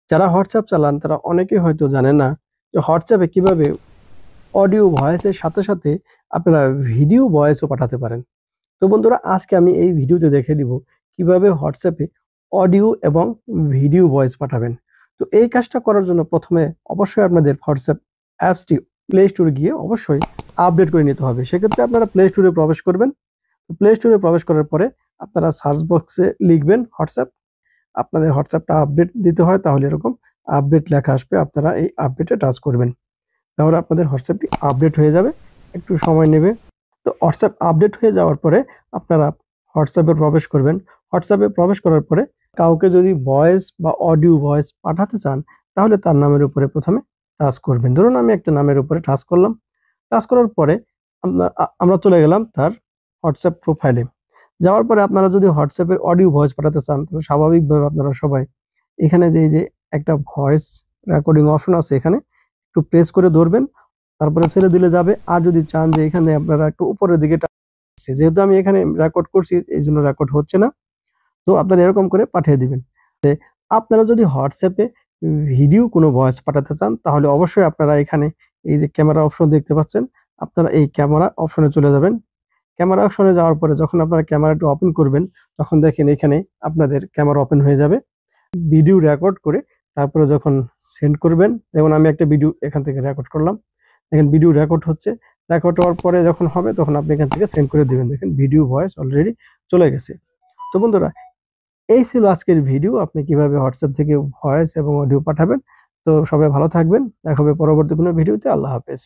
যারা হোয়াটসঅ্যাপ চালান তারা অনেকেই হয়তো জানে না যে হোয়াটসঅ্যাপে কিভাবে অডিও ভয়েসের সাথে সাথে আপনারা ভিডিও ভয়েসও পাঠাতে পারেন। তো বন্ধুরা, আজকে আমি এই ভিডিওতে দেখে দিব কিভাবে হোয়াটসঅ্যাপে অডিও এবং ভিডিও ভয়েস পাঠাবেন। তো এই কাজটা করার জন্য প্রথমে অবশ্যই আপনাদের হোয়াটসঅ্যাপ অ্যাপসটি প্লে স্টোরে গিয়ে অবশ্যই আপডেট করে নিতে হবে। সেক্ষেত্রে আপনারা প্লে স্টোরে প্রবেশ করবেন। প্লে স্টোরে প্রবেশ করার পরে আপনারা সার্চ বক্সে লিখবেন হোয়াটসঅ্যাপ। আপনাদের হোয়াটসঅ্যাপটা আপডেট দিতে হয়, তাহলে এরকম আপডেট লেখা আসবে, আপনারা এই আপডেটে টাচ করবেন। তাহলে আপনাদের হোয়াটসঅ্যাপটি আপডেট হয়ে যাবে, একটু সময় নেবে। তো হোয়াটসঅ্যাপ আপডেট হয়ে যাওয়ার পরে আপনারা হোয়াটসঅ্যাপে প্রবেশ করবেন। হোয়াটসঅ্যাপে প্রবেশ করার পরে কাউকে যদি ভয়েস বা অডিও ভয়েস পাঠাতে চান, তাহলে তার নামের উপরে প্রথমে টাচ করবেন। ধরুন আমি একটা নামের উপরে টাচ করলাম। টাচ করার পরে আমরা চলে গেলাম তার হোয়াটসঅ্যাপ প্রোফাইলে। যাওয়ার পরে আপনারা যদি হোয়াটসঅ্যাপের অডিও ভয়েস পাঠাতে চান, তাহলে স্বাভাবিকভাবে আপনারা সবাই এখানে যে এই যে একটা ভয়েস রেকর্ডিং অপশন আছে, এখানে একটু প্রেস করে ধরবেন, তারপরে ছেড়ে দিলে যাবে। আর যদি চান যে এখানে আপনারা একটু উপরের দিকে যেহেতু আমি এখানে রেকর্ড করছি এই জন্য রেকর্ড হচ্ছে না, তো আপনারা এরকম করে পাঠিয়ে দিবেন। আপনারা যদি হোয়াটসঅ্যাপে ভিডিও কোনো ভয়েস পাঠাতে চান, তাহলে অবশ্যই আপনারা এখানে এই যে ক্যামেরা অপশন দেখতে পাচ্ছেন, আপনারা এই ক্যামেরা অপশনে চলে যাবেন। ক্যামেরা অপশনে যাওয়ার পরে যখন আপনারা ক্যামেরাটি ওপেন করবেন, তখন দেখেন এখানে আপনাদের ক্যামেরা ওপেন হয়ে যাবে। ভিডিও রেকর্ড করে তারপরে যখন সেন্ড করবেন, যেমন আমি একটা ভিডিও এখান থেকে রেকর্ড করলাম, দেখেন ভিডিও রেকর্ড হচ্ছে। রেকর্ড হওয়ার পরে যখন হবে তখন আপনি এখান থেকে সেন্ড করে দিবেন। দেখেন ভিডিও ভয়েস অলরেডি চলে গেছে। তো বন্ধুরা, এই ছিল আজকের ভিডিও, আপনি কিভাবে হোয়াটসঅ্যাপ থেকে ভয়েস এবং অডিও পাঠাবেন। তো সবাই ভালো থাকবেন, দেখা হবে পরবর্তী কোনো ভিডিওতে। আল্লাহ হাফেজ।